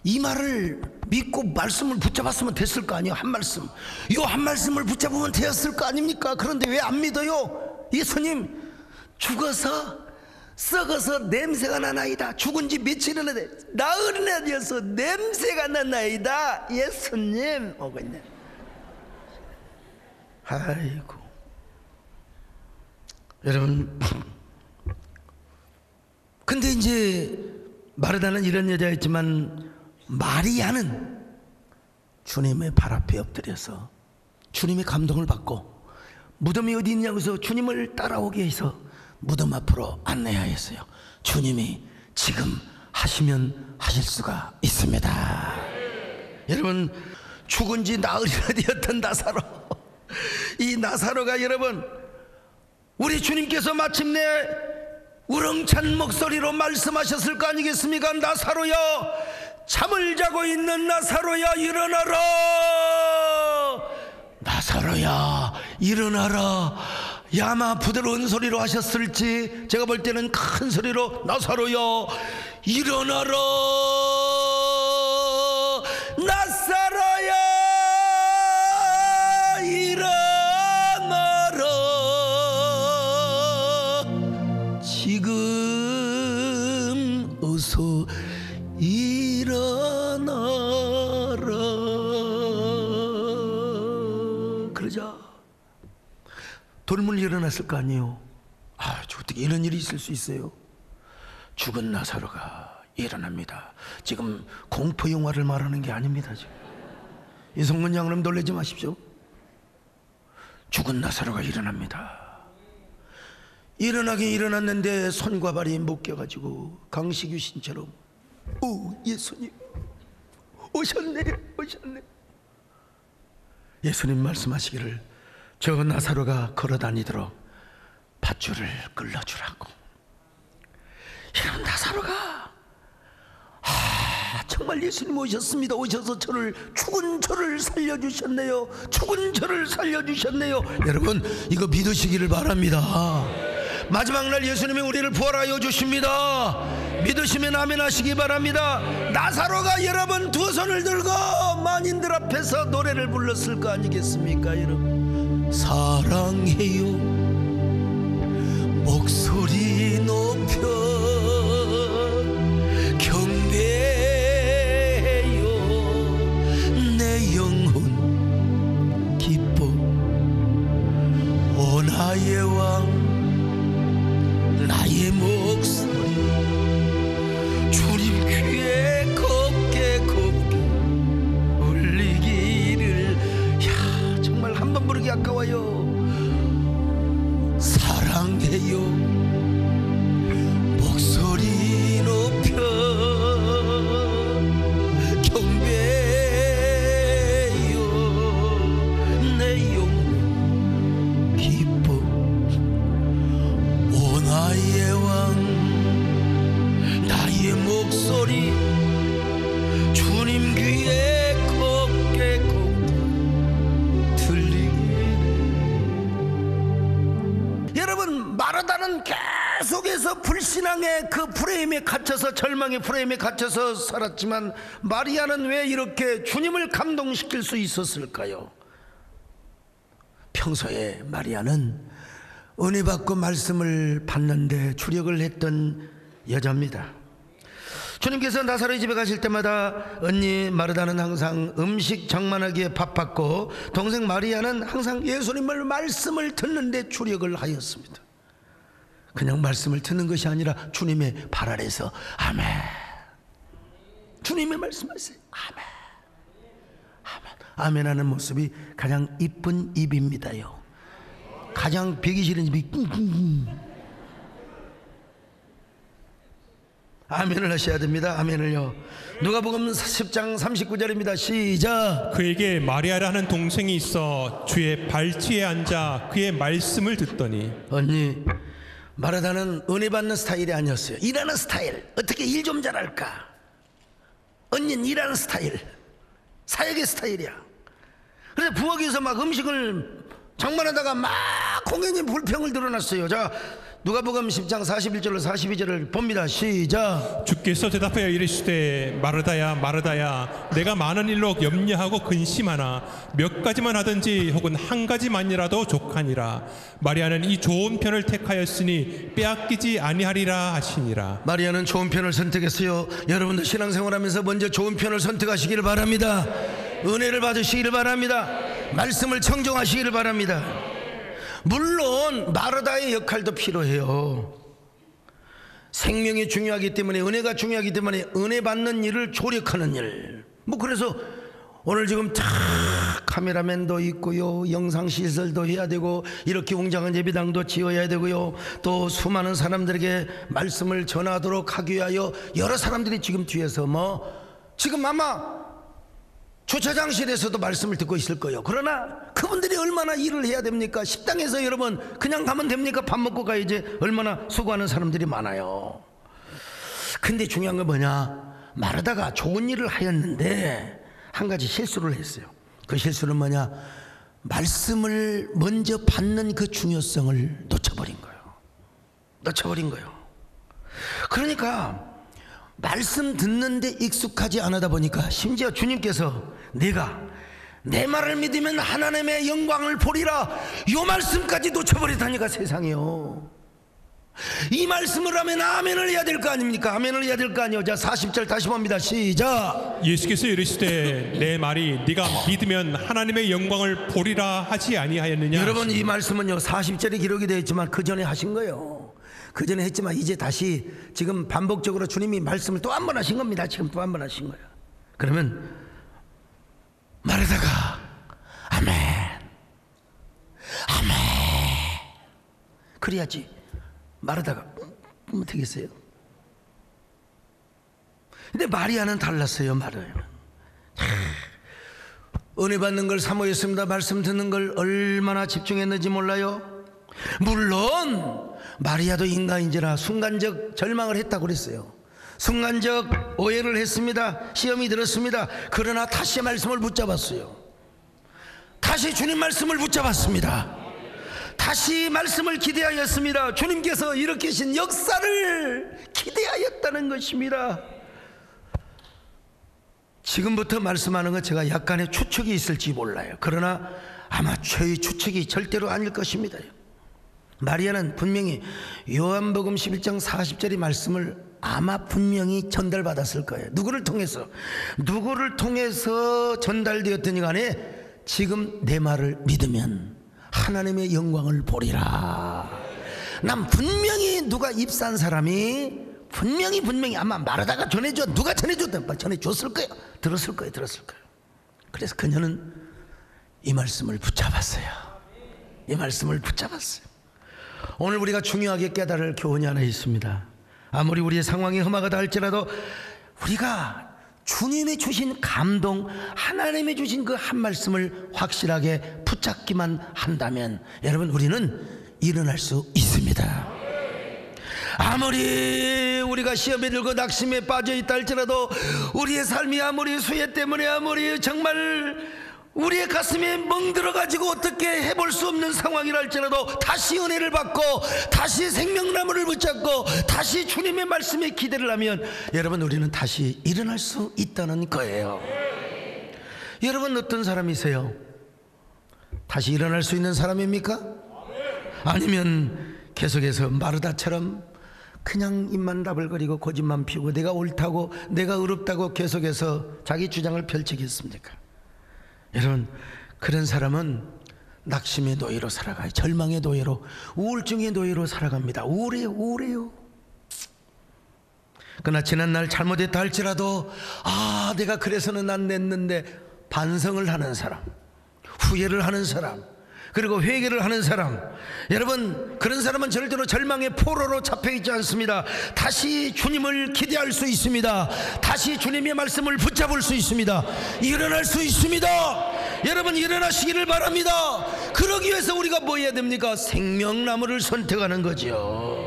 이 말을 믿고 말씀을 붙잡았으면 됐을 거 아니에요. 한 말씀, 이 한 말씀을 붙잡으면 되었을 거 아닙니까? 그런데 왜 안 믿어요? 예수님 죽어서 썩어서 냄새가 나나이다. 죽은 지 며칠이나 돼, 나흘이나 되어서 냄새가 나나이다. 예수님 오겠네. 아이고, 여러분, 근데 이제 마르다는 이런 여자였지만 마리아는 주님의 발 앞에 엎드려서 주님의 감동을 받고 무덤이 어디 있냐고 해서 주님을 따라오게 해서 무덤 앞으로 안내하였어요. 주님이 지금 하시면 하실 수가 있습니다. 여러분, 죽은 지 나흘이나 되었던 나사로, 이 나사로가 여러분, 우리 주님께서 마침내 우렁찬 목소리로 말씀하셨을 거 아니겠습니까? 나사로야, 잠을 자고 있는 나사로야, 일어나라. 나사로야, 일어나라. 아마 부드러운 소리로 하셨을지 제가 볼 때는 큰 소리로 나사로야, 일어나라. 나사로야, 일어나라. 지금 어서 일어나라. 그러자 돌문이 일어났을 거 아니에요. 어떻게 이런 일이 있을 수 있어요? 죽은 나사로가 일어납니다. 지금 공포 영화를 말하는 게 아닙니다. 지금 이성문 양님 놀라지 마십시오. 죽은 나사로가 일어납니다. 일어나긴 일어났는데 손과 발이 묶여가지고 강식유 신처럼, 예수님 오셨네. 예수님 말씀하시기를 저 나사로가 걸어다니도록 밧줄을 끌어주라고. 이런 나사로가 정말 예수님 오셨습니다. 오셔서 죽은 저를 살려주셨네요. 죽은 저를 살려주셨네요. 여러분, 이거 믿으시기를 바랍니다. 마지막 날 예수님이 우리를 부활하여 주십니다. 믿으시면 아멘 하시기 바랍니다. 나사로가 여러분 두 손을 들고 만인들 앞에서 노래를 불렀을 거 아니겠습니까? 여러분, 사랑해요, 목소리 높여 경배해요, 내 영혼 기뻐. 오 나의 왕, 나의 목소리 주님 귀에 곱게 울리기를. 정말 한 번 부르기 아까워요. 사랑해요, 목소리 높여 경배해요, 내 영혼 기뻐. 오 나의 왕, 나의 목소리 주님 귀에 곱게 들리게. 여러분, 마르다는 계속해서 불신앙의 그 프레임에 갇혀서, 절망의 프레임에 갇혀서 살았지만 마리아는 왜 이렇게 주님을 감동시킬 수 있었을까요? 평소에 마리아는 은혜 받고 말씀을 받는데 주력을 했던 여자입니다. 주님께서 나사로의 집에 가실 때마다 언니 마르다는 항상 음식 장만하기에 바빴고 동생 마리아는 항상 예수님의 말씀을 듣는 데 주력을 하였습니다. 그냥 말씀을 듣는 것이 아니라 주님의 발 아래서 아멘, 주님의 말씀하세요, 아멘, 아멘, 아멘 하는 모습이 가장 이쁜 입입니다요. 가장 배기 싫은 입이 아멘을 하셔야 됩니다. 아멘을요. 누가복음 10장 39절입니다. 시작. 그에게 마리아라는 동생이 있어 주의 발치에 앉아 그의 말씀을 듣더니. 언니 마르다는 은혜 받는 스타일이 아니었어요. 일하는 스타일. 어떻게 일 좀 잘할까. 언니는 일하는 스타일, 사역의 스타일이야. 그래서 부엌에서 막 음식을 장만하다가 막 공연히 불평을 드러났어요. 자, 누가복음 10장 41절로 42절을 봅니다. 시작. 주께서 대답하여 이르시되 마르다야 마르다야, 내가 많은 일로 염려하고 근심하나 몇 가지만 하든지 혹은 한 가지만이라도 족하니라. 마리아는 이 좋은 편을 택하였으니 빼앗기지 아니하리라 하시니라. 마리아는 좋은 편을 선택했어요. 여러분도 신앙생활하면서 먼저 좋은 편을 선택하시기를 바랍니다. 은혜를 받으시기를 바랍니다. 말씀을 청정하시기를 바랍니다. 물론 마르다의 역할도 필요해요. 생명이 중요하기 때문에, 은혜가 중요하기 때문에 은혜 받는 일을 조력하는 일. 그래서 오늘 지금 다 카메라맨도 있고요, 영상 시설도 해야 되고, 이렇게 웅장한 예배당도 지어야 되고요, 또 수많은 사람들에게 말씀을 전하도록 하기 위하여 여러 사람들이 지금 뒤에서 지금 아마 주차장실에서도 말씀을 듣고 있을 거예요. 그러나 그분들이 얼마나 일을 해야 됩니까? 식당에서 여러분 그냥 가면 됩니까? 밥 먹고 가야지. 얼마나 수고하는 사람들이 많아요. 근데 중요한 건 뭐냐? 마르다가 좋은 일을 하였는데 한 가지 실수를 했어요. 그 실수는 뭐냐? 말씀을 먼저 받는 그 중요성을 놓쳐버린 거예요. 그러니까 말씀 듣는데 익숙하지 않다 보니까 심지어 주님께서 내가 내 말을 믿으면 하나님의 영광을 보리라, 이 말씀까지 놓쳐버리다니까 세상에요. 이 말씀을 하면 아멘을 해야 될 거 아닙니까? 아멘을 해야 될 거 아니에요. 자, 40절 다시 봅니다. 시작. 예수께서 이르시되 내 말이 네가 믿으면 하나님의 영광을 보리라 하지 아니하였느냐. 여러분, 이 말씀은요 40절에 기록이 되어 있지만 그 전에 하신 거예요. 그 전에 했지만 이제 다시 지금 반복적으로 주님이 말씀을 또 한 번 하신 겁니다. 지금 또 한 번 하신 거예요. 그러면 마르다가 아멘 그래야지. 마르다가 되겠어요? 근데 마리아는 달랐어요. 마리아는 은혜 받는 걸 사모했습니다. 말씀 듣는 걸 얼마나 집중했는지 몰라요. 물론 마리아도 인간인지라 순간적 절망을 했다고 그랬어요. 순간적 오해를 했습니다. 시험이 들었습니다. 그러나 다시 말씀을 붙잡았어요. 다시 주님 말씀을 붙잡았습니다. 다시 말씀을 기대하였습니다. 주님께서 일으키신 역사를 기대하였다는 것입니다. 지금부터 말씀하는 건 제가 약간의 추측이 있을지 몰라요. 그러나 아마 저의 추측이 절대로 아닐 것입니다. 마리아는 분명히 요한복음 11장 40절의 말씀을 아마 분명히 전달받았을 거예요. 누구를 통해서 전달되었더니 간에 지금 내 말을 믿으면 하나님의 영광을 보리라. 난 분명히 누가 입사한 사람이 분명히 아마 마르다가 전해줘. 누가 전해줬든 전해줬을 거예요. 들었을 거예요. 그래서 그녀는 이 말씀을 붙잡았어요. 오늘 우리가 중요하게 깨달을 교훈이 하나 있습니다. 아무리 우리의 상황이 험하다 할지라도 우리가 주님이 주신 감동, 하나님이 주신 그 한 말씀을 확실하게 붙잡기만 한다면 여러분 우리는 일어날 수 있습니다. 아무리 우리가 시험에 들고 낙심에 빠져 있다 할지라도 우리의 삶이 아무리 수혜 때문에 아무리 정말 우리의 가슴에 멍들어가지고 어떻게 해볼 수 없는 상황이라 할지라도 다시 은혜를 받고 다시 생명나무를 붙잡고 다시 주님의 말씀에 기대를 하면 여러분 우리는 다시 일어날 수 있다는 거예요. 여러분 어떤 사람이세요? 다시 일어날 수 있는 사람입니까? 아니면 계속해서 마르다처럼 그냥 입만 다불거리고 고집만 피우고 내가 옳다고 내가 의롭다고 계속해서 자기 주장을 펼치겠습니까? 여러분 그런 사람은 낙심의 노예로 살아가요. 절망의 노예로, 우울증의 노예로 살아갑니다. 우울해요. 그러나 지난날 잘못했다 할지라도 내가 그래서는 안 냈는데 반성을 하는 사람, 후회를 하는 사람, 그리고 회개를 하는 사람, 여러분 그런 사람은 절대로 절망의 포로로 잡혀있지 않습니다. 다시 주님을 기대할 수 있습니다. 다시 주님의 말씀을 붙잡을 수 있습니다. 일어날 수 있습니다. 여러분 일어나시기를 바랍니다. 그러기 위해서 우리가 뭐 해야 됩니까? 생명나무를 선택하는 거죠.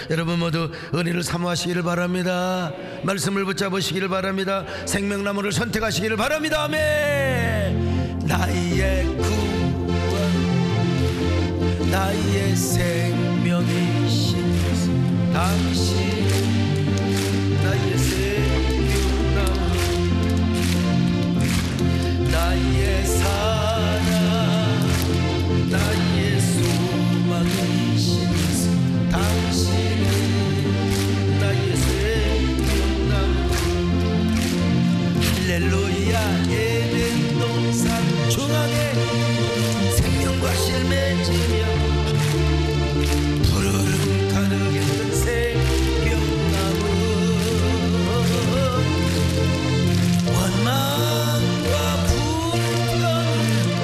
여러분 모두 은혜를 사모하시기를 바랍니다. 말씀을 붙잡으시기를 바랍니다. 생명나무를 선택하시기를 바랍니다. 아멘. 나의 나의 생명이신 당신, 나의 생명나무, 나의 사랑, 나의 소망이신 당신은 나의 생명나무. 할렐루야. 에덴 동산 중앙에 생명과 실맺으며 푸르른 가득했던 생명나무, 원망과 분노를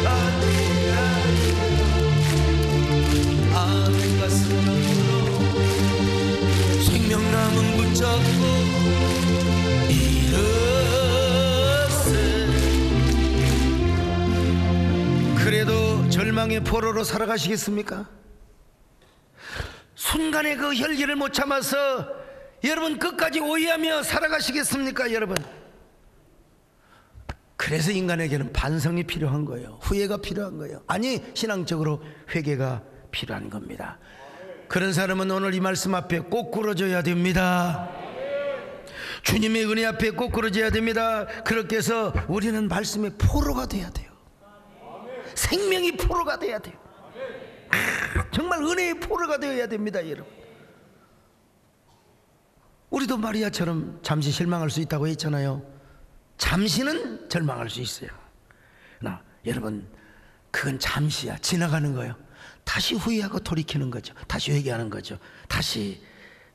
가득하며 아멘과 사랑으로 생명나무는 붙잡고 일어세 그래도 절망의 포로로 살아가시겠습니까? 순간의 그 혈기를 못 참아서 여러분 끝까지 오해하며 살아가시겠습니까 여러분? 그래서 인간에게는 반성이 필요한 거예요. 후회가 필요한 거예요. 아니, 신앙적으로 회개가 필요한 겁니다. 그런 사람은 오늘 이 말씀 앞에 꼭 굳어져야 됩니다. 주님의 은혜 앞에 꼭 굳어져야 됩니다. 그렇게 해서 우리는 말씀의 포로가 돼야 돼요. 생명이 포로가 돼야 돼요. 정말 은혜의 포로가 되어야 됩니다 여러분. 우리도 마리아처럼 잠시 실망할 수 있다고 했잖아요. 잠시는 절망할 수 있어요. 그러나 여러분, 그건 잠시야. 지나가는 거예요. 다시 후회하고 돌이키는 거죠. 다시 회개하는 거죠. 다시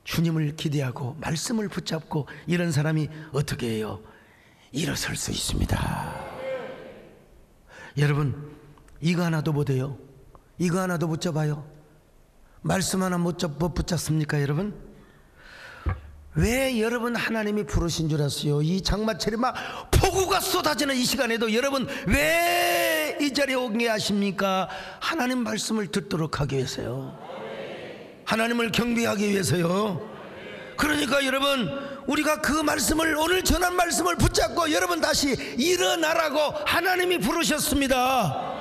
주님을 기대하고 말씀을 붙잡고 이런 사람이 어떻게 해요? 일어설 수 있습니다. 여러분, 이거 하나도 못해요. 이거 하나도 못 잡아요. 말씀 하나 못 붙잡습니까 여러분? 왜 여러분 하나님이 부르신 줄 아세요? 이 장마철에 막 폭우가 쏟아지는 이 시간에도 여러분 왜 이 자리에 오게 하십니까? 하나님 말씀을 듣도록 하기 위해서요. 하나님을 경배하기 위해서요. 그러니까 여러분, 우리가 그 말씀을, 오늘 전한 말씀을 붙잡고 여러분 다시 일어나라고 하나님이 부르셨습니다.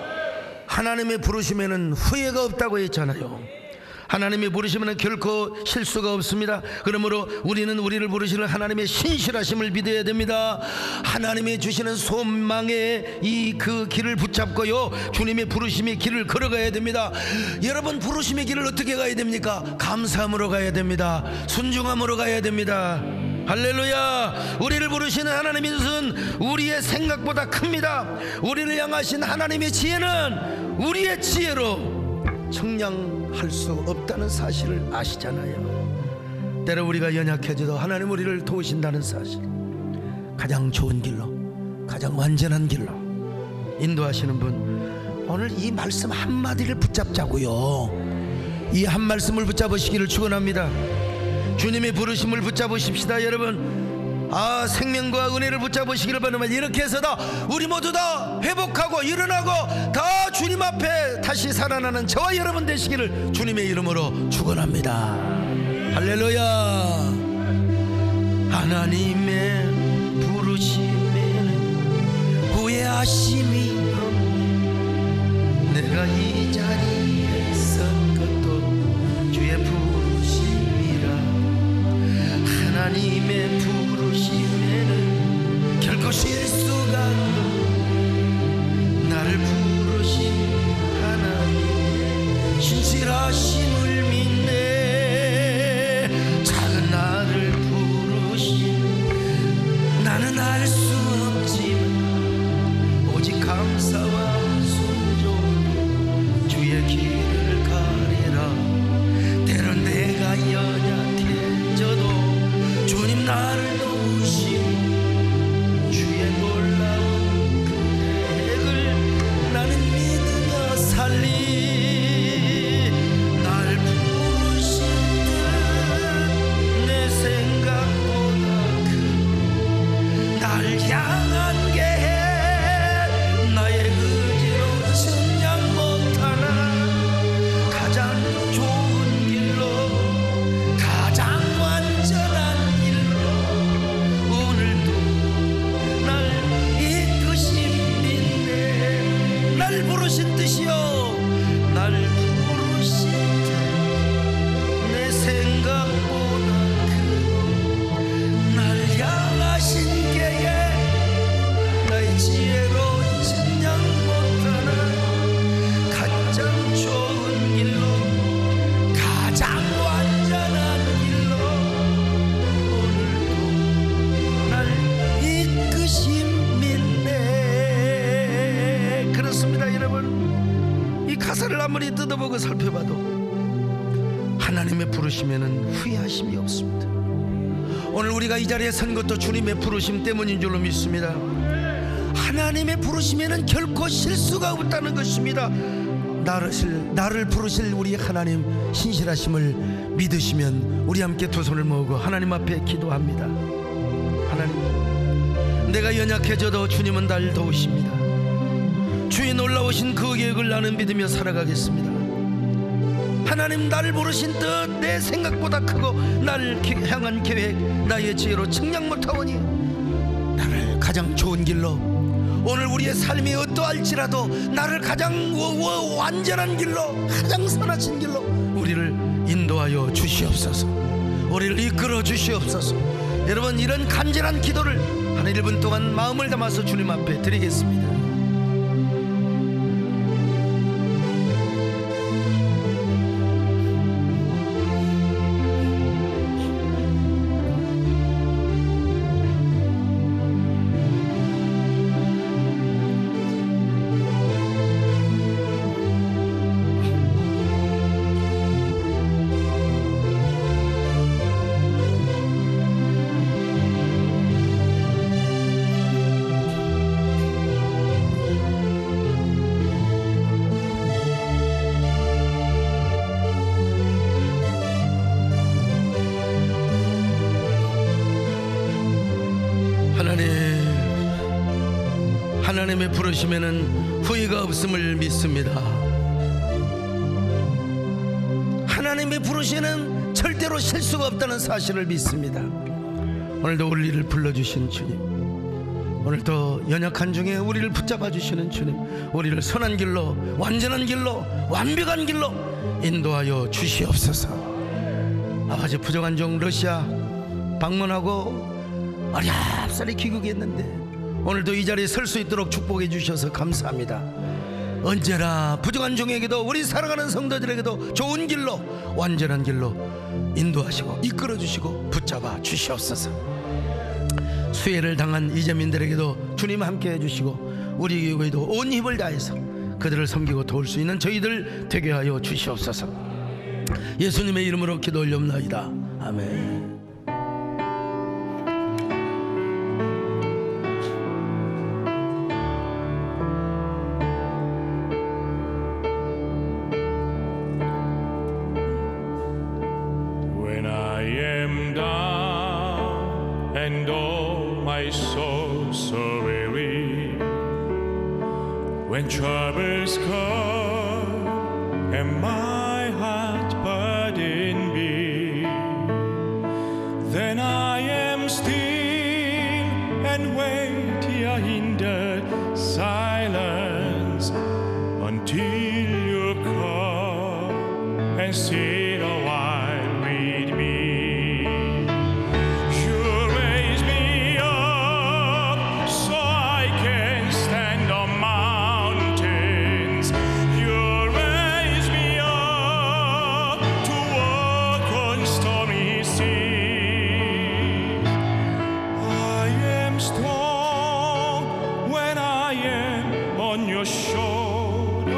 하나님의 부르심에는 후회가 없다고 했잖아요. 하나님이 부르시면 결코 실수가 없습니다. 그러므로 우리는 우리를 부르시는 하나님의 신실하심을 믿어야 됩니다. 하나님이 주시는 소망의 이 그 길을 붙잡고요, 주님의 부르심의 길을 걸어가야 됩니다. 여러분, 부르심의 길을 어떻게 가야 됩니까? 감사함으로 가야 됩니다. 순종함으로 가야 됩니다. 할렐루야. 우리를 부르시는 하나님의 뜻은 우리의 생각보다 큽니다. 우리를 향하신 하나님의 지혜는 우리의 지혜로 청량할 수 없다는 사실을 아시잖아요. 때로 우리가 연약해져도 하나님 우리를 도우신다는 사실, 가장 좋은 길로, 가장 완전한 길로 인도하시는 분, 오늘 이 말씀 한마디를 붙잡자고요. 이 한 말씀을 붙잡으시기를 축원합니다. 주님의 부르심을 붙잡으십시다 여러분. 생명과 은혜를 붙잡으시기를 바랍니다. 이렇게 해서 다 우리 모두 다 회복하고 일어나고 다 주님 앞에 다시 살아나는 저와 여러분 되시기를 주님의 이름으로 축원합니다. 할렐루야. 하나님의 부르심에는 후회하심이 없네. 내가 이 자리에 선 것도 주의 부르심이라. 하나님의 부르심에는 결코 실수가 없네. 나를 부르신 하나님의 신실하심을 믿네. 작은 나를 부르신 나는 알 수 없지만 오직 감사와 순종 주의 길을 가리라. 때론 내가 연약해져도 주님 나를 도우시니 주의 놀라운 계획을 나는 믿으며 살리. 날 부르신 내 생각보다 큰 날 향한 계획 나의 의지로 측량 못하나 가장 좋은 길로 가장 완전한 길로 오늘도 날 이끄신 믿네. 날 부르신 뜻이요, 날 부르신 뜻 내 생각보다 큰 날 향하신 계획 나의 지혜로 측량 못하나 가장 좋은 길로 가장 완전한 길로 오늘도 날 이끄신 믿네. 그렇습니다 여러분. 이 가사를 아무리 뜯어보고 살펴봐도 하나님의 부르심에는 후회하심이 없습니다. 오늘 우리가 이 자리에 선 것도 주님의 부르심 때문인 줄로 믿습니다. 하나님의 부르심에는 결코 실수가 없다는 것입니다. 나를 부르실 우리 하나님 신실하심을 믿으시면 우리 함께 두 손을 모으고 하나님 앞에 기도합니다. 하나님, 내가 연약해져도 주님은 날 도우십니다. 주의 놀라운 놀라우신 그 계획을 나는 믿으며 살아가겠습니다. 하나님, 나를 부르신 뜻 내 생각보다 크고 나를 향한 계획 나의 지혜로 측량 못하오니 나를 가장 좋은 길로, 오늘 우리의 삶이 어떠할지라도 나를 가장 완전한 길로, 가장 선하신 길로 우리를 인도하여 주시옵소서. 우리를 이끌어 주시옵소서. 여러분, 이런 간절한 기도를 한 1분 동안 마음을 담아서 주님 앞에 드리겠습니다. 하나님의 부르심에는 후회가 없음을 믿습니다. 하나님의 부르심에는 절대로 실수가 없다는 사실을 믿습니다. 오늘도 우리를 불러주신 주님, 오늘도 연약한 중에 우리를 붙잡아 주시는 주님, 우리를 선한 길로, 완전한 길로, 완벽한 길로 인도하여 주시옵소서. 아버지, 부정한 종 러시아 방문하고 어렵사리 귀국했는데 오늘도 이 자리에 설 수 있도록 축복해 주셔서 감사합니다. 언제나 부정한 종에게도, 우리 살아가는 성도들에게도 좋은 길로, 완전한 길로 인도하시고 이끌어 주시고 붙잡아 주시옵소서. 수혜를 당한 이재민들에게도 주님 함께 해주시고 우리 교회도 온 힘을 다해서 그들을 섬기고 도울 수 있는 저희들 되게 하여 주시옵소서. 예수님의 이름으로 기도 올려옵나이다. 아멘. And all my soul so weary, when troubles come and my heart burden be, then I am still and wait here in the silence until you come and sit a while with me. Your shoulders,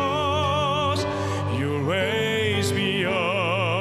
you raise me up.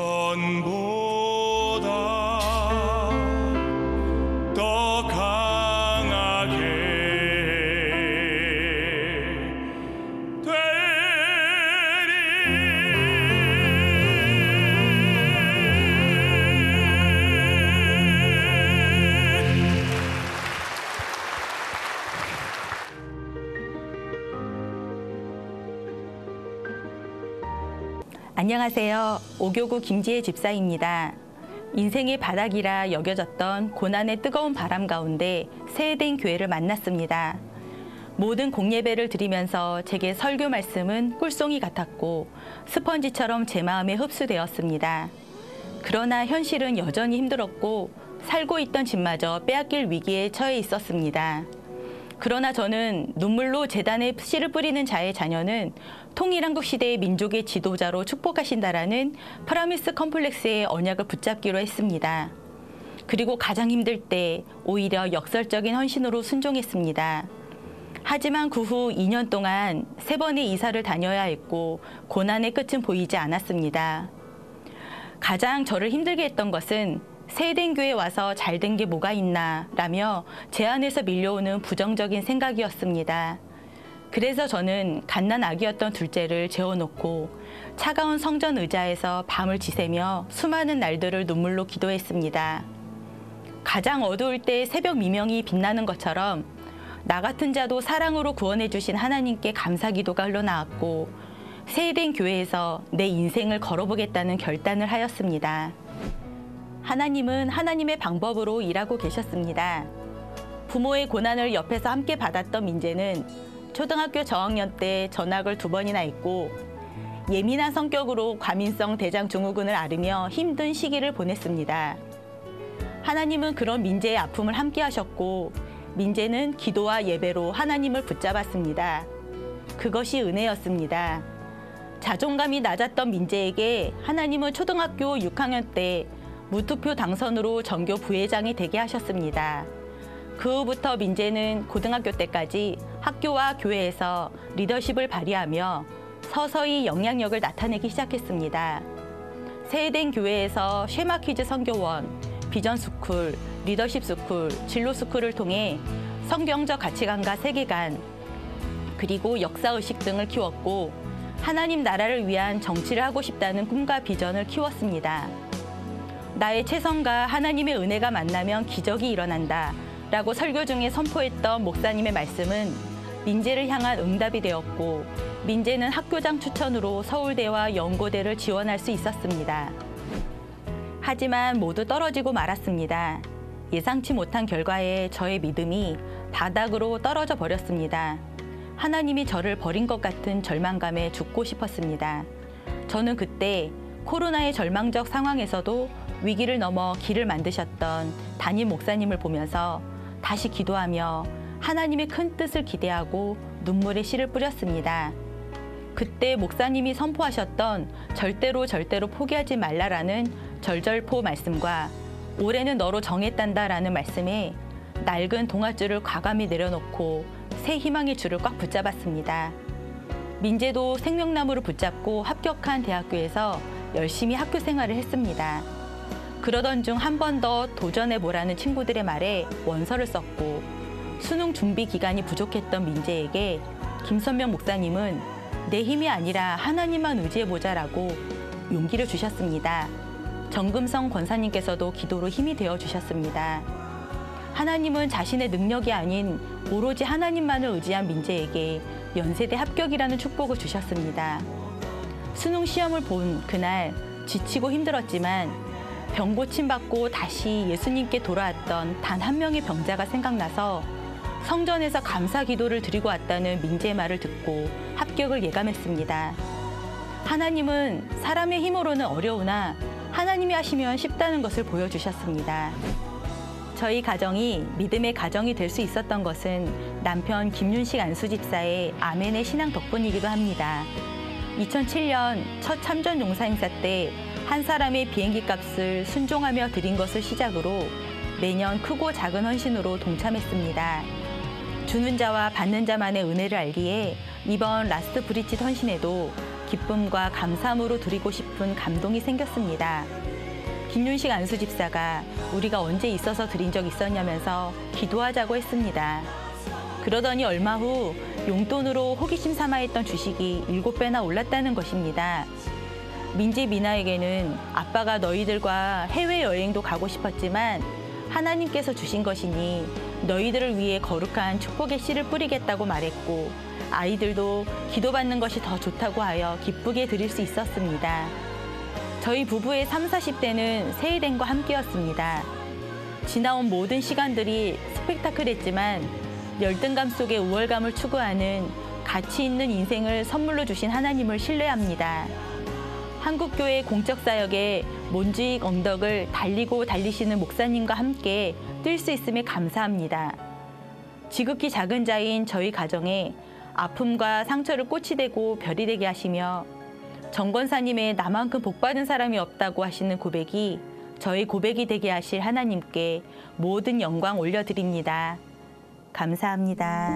전보다 더 강하게 안녕하세요. 오교구 김지혜 집사입니다. 인생의 바닥이라 여겨졌던 고난의 뜨거운 바람 가운데 세해된 교회를 만났습니다. 모든 공예배를 드리면서 제게 설교 말씀은 꿀송이 같았고 스펀지처럼 제 마음에 흡수되었습니다. 그러나 현실은 여전히 힘들었고 살고 있던 집마저 빼앗길 위기에 처해 있었습니다. 그러나 저는 눈물로 재단에 씨를 뿌리는 자의 자녀는 통일한국 시대의 민족의 지도자로 축복하신다라는 프라미스 컴플렉스의 언약을 붙잡기로 했습니다. 그리고 가장 힘들 때 오히려 역설적인 헌신으로 순종했습니다. 하지만 그 후 2년 동안 3번의 이사를 다녀야 했고 고난의 끝은 보이지 않았습니다. 가장 저를 힘들게 했던 것은 세해된 교회에 와서 잘된 게 뭐가 있나 라며 제 안에서 밀려오는 부정적인 생각이었습니다. 그래서 저는 갓난 아기였던 둘째를 재워놓고 차가운 성전 의자에서 밤을 지새며 수많은 날들을 눈물로 기도했습니다. 가장 어두울 때 새벽 미명이 빛나는 것처럼 나 같은 자도 사랑으로 구원해 주신 하나님께 감사 기도가 흘러나왔고 세해된 교회에서 내 인생을 걸어보겠다는 결단을 하였습니다. 하나님은 하나님의 방법으로 일하고 계셨습니다. 부모의 고난을 옆에서 함께 받았던 민재는 초등학교 저학년 때 전학을 2번이나 했고 예민한 성격으로 과민성 대장 증후군을 앓으며 힘든 시기를 보냈습니다. 하나님은 그런 민재의 아픔을 함께 하셨고 민재는 기도와 예배로 하나님을 붙잡았습니다. 그것이 은혜였습니다. 자존감이 낮았던 민재에게 하나님은 초등학교 6학년 때 무투표 당선으로 전교 부회장이 되게 하셨습니다. 그 후부터 민재는 고등학교 때까지 학교와 교회에서 리더십을 발휘하며 서서히 영향력을 나타내기 시작했습니다. 세해된 교회에서 쉐마 퀴즈 선교원, 비전 스쿨, 리더십 스쿨, 진로 스쿨을 통해 성경적 가치관과 세계관, 그리고 역사의식 등을 키웠고 하나님 나라를 위한 정치를 하고 싶다는 꿈과 비전을 키웠습니다. 나의 최선과 하나님의 은혜가 만나면 기적이 일어난다 라고 설교 중에 선포했던 목사님의 말씀은 민재를 향한 응답이 되었고 민재는 학교장 추천으로 서울대와 연고대를 지원할 수 있었습니다. 하지만 모두 떨어지고 말았습니다. 예상치 못한 결과에 저의 믿음이 바닥으로 떨어져 버렸습니다. 하나님이 저를 버린 것 같은 절망감에 죽고 싶었습니다. 저는 그때 코로나의 절망적 상황에서도 위기를 넘어 길을 만드셨던 담임 목사님을 보면서 다시 기도하며 하나님의 큰 뜻을 기대하고 눈물의 씨를 뿌렸습니다. 그때 목사님이 선포하셨던 절대로 포기하지 말라라는 절절포 말씀과 올해는 너로 정했단다라는 말씀에 낡은 동아줄을 과감히 내려놓고 새 희망의 줄을 꽉 붙잡았습니다. 민재도 생명나무를 붙잡고 합격한 대학교에서 열심히 학교 생활을 했습니다. 그러던 중 한 번 더 도전해보라는 친구들의 말에 원서를 썼고 수능 준비 기간이 부족했던 민재에게 김선명 목사님은 내 힘이 아니라 하나님만 의지해보자라고 용기를 주셨습니다. 정금성 권사님께서도 기도로 힘이 되어주셨습니다. 하나님은 자신의 능력이 아닌 오로지 하나님만을 의지한 민재에게 연세대 합격이라는 축복을 주셨습니다. 수능 시험을 본 그날 지치고 힘들었지만 병 고침받고 다시 예수님께 돌아왔던 단 한 명의 병자가 생각나서 성전에서 감사 기도를 드리고 왔다는 민재의 말을 듣고 합격을 예감했습니다. 하나님은 사람의 힘으로는 어려우나 하나님이 하시면 쉽다는 것을 보여주셨습니다. 저희 가정이 믿음의 가정이 될 수 있었던 것은 남편 김윤식 안수집사의 아멘의 신앙 덕분이기도 합니다. 2007년 첫 참전 용사 행사 때 한 사람의 비행기 값을 순종하며 드린 것을 시작으로 매년 크고 작은 헌신으로 동참했습니다. 주는 자와 받는 자만의 은혜를 알기에 이번 라스트 브릿짓 헌신에도 기쁨과 감사함으로 드리고 싶은 감동이 생겼습니다. 김윤식 안수 집사가 우리가 언제 있어서 드린 적 있었냐면서 기도하자고 했습니다. 그러더니 얼마 후 용돈으로 호기심 삼아 했던 주식이 7배나 올랐다는 것입니다. 민지 미나에게는 아빠가 너희들과 해외여행도 가고 싶었지만 하나님께서 주신 것이니 너희들을 위해 거룩한 축복의 씨를 뿌리겠다고 말했고 아이들도 기도받는 것이 더 좋다고 하여 기쁘게 드릴 수 있었습니다. 저희 부부의 30, 40대는 세이덴과 함께였습니다. 지나온 모든 시간들이 스펙타클했지만 열등감 속의 우월감을 추구하는 가치 있는 인생을 선물로 주신 하나님을 신뢰합니다. 한국교회 공적사역에 몬주익 언덕을 달리고 달리시는 목사님과 함께 뛸 수 있음에 감사합니다. 지극히 작은 자인 저희 가정에 아픔과 상처를 꽃이 되고 별이 되게 하시며 정권사님의 나만큼 복받은 사람이 없다고 하시는 고백이 저희 고백이 되게 하실 하나님께 모든 영광 올려드립니다. 감사합니다.